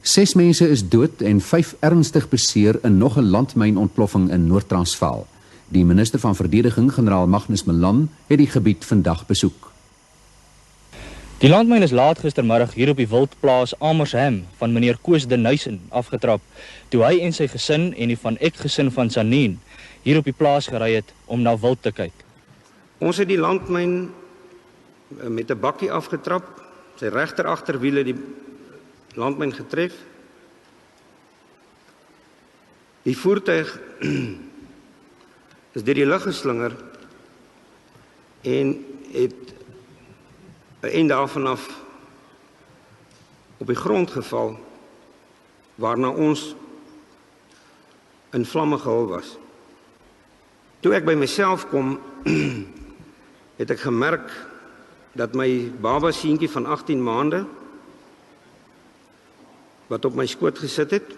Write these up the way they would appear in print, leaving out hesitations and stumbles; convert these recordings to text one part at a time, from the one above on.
6 mense is dood en 5 ernstig beseer in nog 'n landmynontploffing in Noord-Transvaal. Die minister van Verdediging, generaal Magnus Malan, het die gebied vandag besoek. Die landmyn is laat gistermiddag hier op die wildplaas Amersham van meneer Koos de Nuysen afgetrap, toe hy en sy gesin en die Van Eck gesin van Sanien hier op die plaas gery het om na wild te kyk. Ons het die landmyn met 'n bakkie afgetrap, sy regter agterwiele die landmyn getref. Die voertuig is deur die lug geslinger en het 'n einde af op die grond geval, waarna ons in vlamme gehul was. Toe ek by myself kom, het ek gemerk dat my baba seentjie van 18 maande, wat op my skoot gesit het,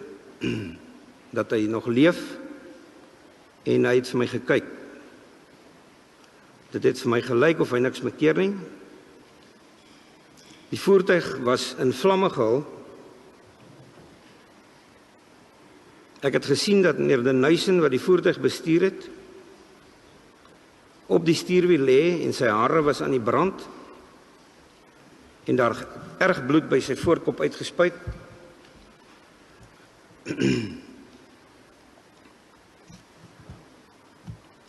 dat hy nog leef, en hy het vir my gekyk. Dit het vir my gelyk of hy niks mekeer nie. Die voertuig was in vlamme gehul. Ek het gesien dat meneer de Nuysen, wat die voertuig bestuur het, op die stuurwiel lê en sy hare was aan die brand en daar erg bloed by sy voorkop uitgespuit.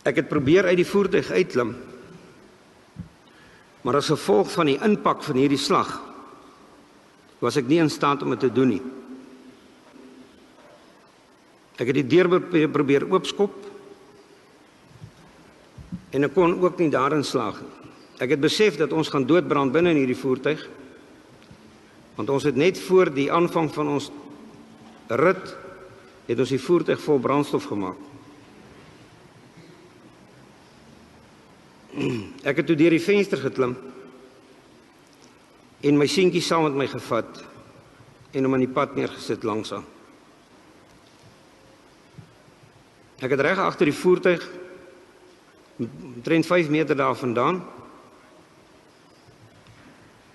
Ek het probeer uit die voertuig uitklim, maar as gevolg van die impak van hierdie slag, was ek nie in staat om dit te doen nie. Ek het die deur probeer oopskop, en ek kon ook nie daarin slaag nie. Ek het besef dat ons gaan doodbrand binne in hierdie voertuig, want ons het net voor die aanvang van ons rit, het ons die voertuig vol brandstof gemaak. Ek het toe deur die venster geklim en my seentjie saam met my gevat en hom aan die pad neergesit langsaan. Ek het reg agter die voertuig, omtrent 5 meter daarvandaan,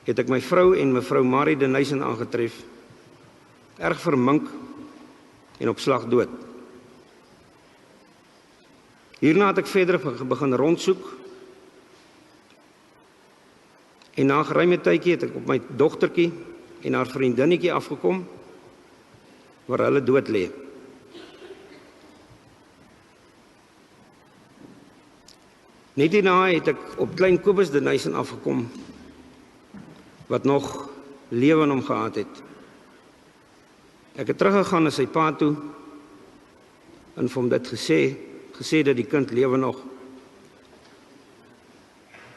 het ek my vrou en mevrou Marie de Nuysen aangetref, erg vermink en op slag dood. Hierna het ek verder begin rondsoek, en na 'n geruime tydjie het ek op my dogtertjie en haar vriendinnetjie afgekom, waar hulle dood lê. Net hierna het ek op klein Kobus de Nuysen afgekom, wat nog lewe in hom gehad het. Ek het teruggegaan na sy pa toe, en vir hom dit gesê dat die kind lewe nog,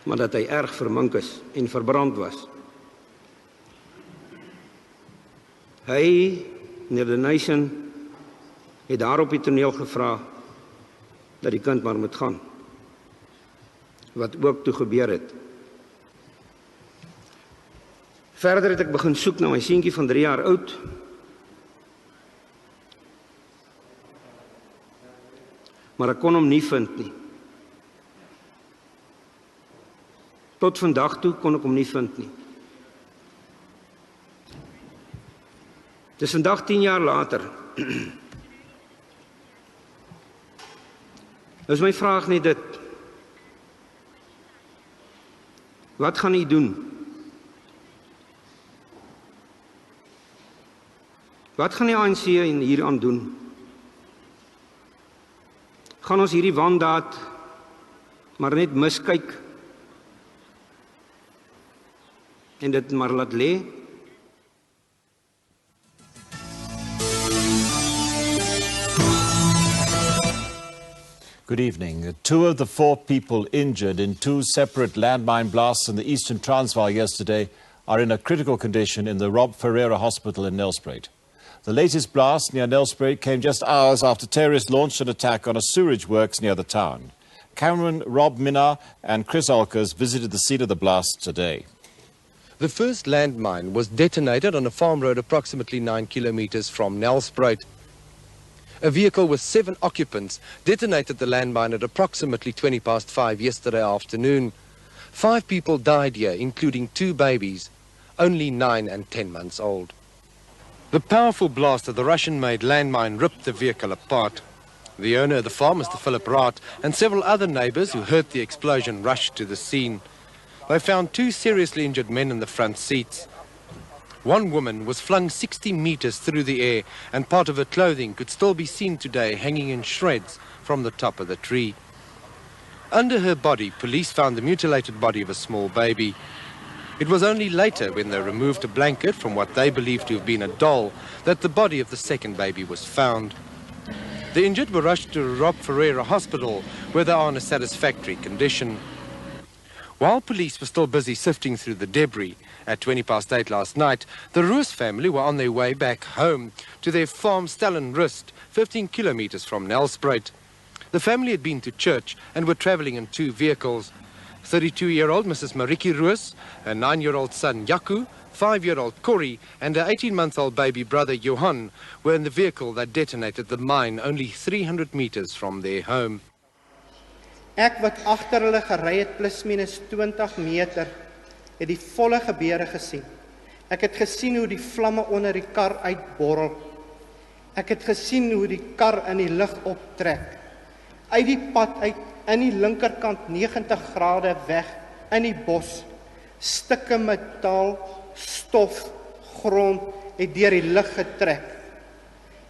maar dat hy erg vermink is en verbrand was. Hy, meneer de Nuysen, het daar op die toneel gevra dat die kind maar moet gaan, wat ook toe gebeur het. Verder het ek begin soek na my seentjie van 3 jaar oud, maar ek kon hom nie vind nie. Tot vandag toe kon ek hom nie vind nie. Dis vandag 10 jaar later. Dus my vraag net dit. Wat gaan u doen? Wat gaan die ANC hieraan doen? Gaan ons hierdie wandaad maar net miskyk en dit maar laat lê? Good evening. 2 of the 4 people injured in 2 separate landmine blasts in the eastern Transvaal yesterday are in a critical condition in the Rob Ferreira Hospital in Nelspruit. The latest blast near Nelspruit came just hours after terrorists launched an attack on a sewerage works near the town. Cameron, Rob Minna and Chris Alkers visited the scene of the blast today. The first landmine was detonated on a farm road approximately 9 kilometers from Nelspruit. A vehicle with 7 occupants detonated the landmine at approximately 20 past 5 yesterday afternoon. 5 people died here, including 2 babies, only 9 and 10 months old. The powerful blast of the Russian-made landmine ripped the vehicle apart. The owner of the farm, Mr. Philip Raat, and several other neighbours who heard the explosion rushed to the scene. They found 2 seriously injured men in the front seats. One woman was flung 60 metres through the air, and part of her clothing could still be seen today hanging in shreds from the top of the tree. Under her body, police found the mutilated body of a small baby. It was only later, when they removed a blanket from what they believed to have been a doll, that the body of the second baby was found. The injured were rushed to Rob Ferreira Hospital, where they are in a satisfactory condition. While police were still busy sifting through the debris, at 8:20 last night, the Roos family were on their way back home to their farm Stellenrust, 15 kilometers from Nelspruit. The family had been to church and were traveling in 2 vehicles. 32-year-old Mrs. Mariki Roos, her 9-year-old son Jaco, 5-year-old Corrie, and her 18-month-old baby brother Johan were in the vehicle that detonated the mine only 300 meters from their home. Ek wat agter hulle gery het plus minus 20 meter, het die volle gebeure gesien. Ek het gesien hoe die vlamme onder die kar uitborrel. Ek het gesien hoe die kar in die lug optrek. Uit die pad uit, in die linkerkant 90 grade weg, in die bos. Stukke metaal, stof, grond, het deur die lug getrek.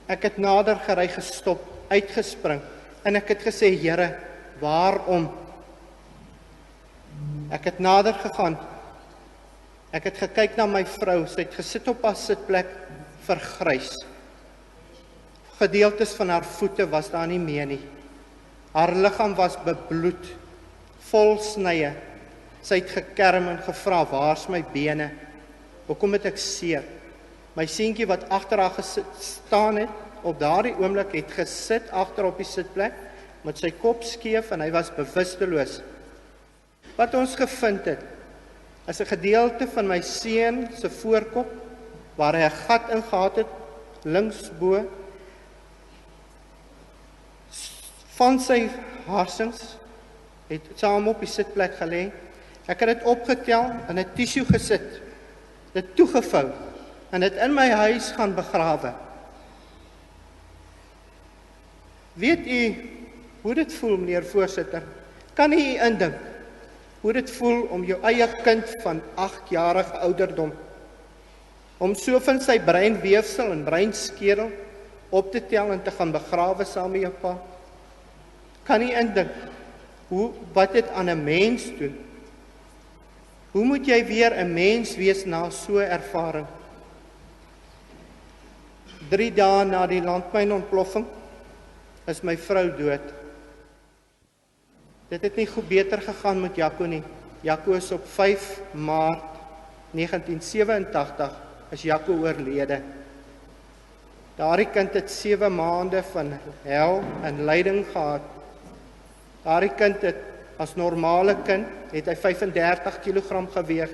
Ek het nader gery gestop, uitgespring, en ek het gesê, Here, waarom? Ek het nader gegaan. Ek het gekyk na my vrou, sy het gesit op haar sitplek, vergrys. Gedeeltes van haar voete was daar nie meer nie. Haar liggaam was bebloed, vol snye. Sy het gekerm en gevra, waar's my bene? Hoekom het ek seer? My seentjie wat agter haar gestaan het, op daardie oomblik het gesit agter op die sitplek, met sy kop skeef en hy was bewusteloos. Wat ons gevind het, is 'n gedeelte van my seun se voorkop, waar hy 'n gat ingehad het, linksbo, van sy harsings, het saam op die sitplek gelê. Ek het dit opgetel, in 'n tissue gesit, dit toegevou, en dit in my huis gaan begrawe. Weet u hoe dit voel, meneer voorsitter? Kan u indink hoe dit voel om jou eie kind van 8-jarige ouderdom, om so van sy breinweefsel en breinskedel op te tel en te gaan begrawe saam met jou pa? Kan u indink wat dit aan 'n mens doen? Hoe moet jy weer 'n mens wees na so 'n ervaring? 3 dae na die landmynontploffing is my vrou dood. Dit het nie goed beter gegaan met Jaco nie. Jaco is op 5 Maart 1987 is Jaco oorlede. Daardie kind het 7 maande van hel en lyding gehad. Daardie kind het as normale kind het hy 35 kg geweeg.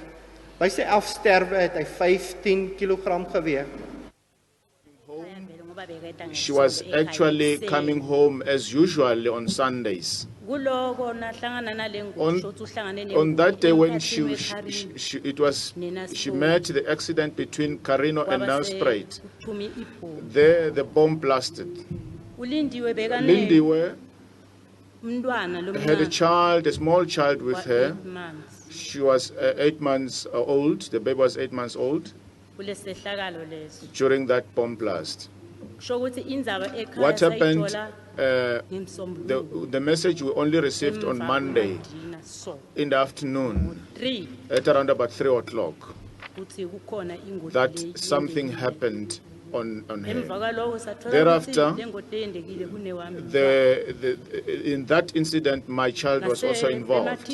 By sy afsterwe het hy 15 kg geweeg. She was actually coming home as usual on Sundays. On that day when she met the accident between Carino and Nelspruit, there the bomb blasted. Lindiwe had a child, a small child with her. She was 8 months old. The baby was 8 months old during that bomb blast. What happened? The message we only received on Monday in the afternoon at around about 3 o'clock that something happened on her. Thereafter, in that incident, my child was also involved.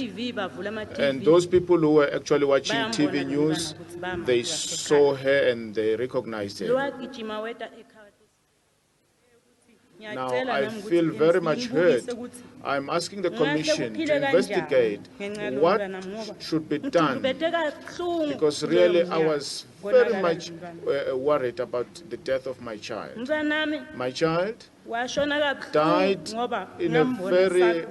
And those people who were actually watching TV news, they saw her and they recognized her. Now, I feel very much hurt. I'm asking the Commission to investigate what should be done, because really I was very much worried about the death of my child. My child died in a very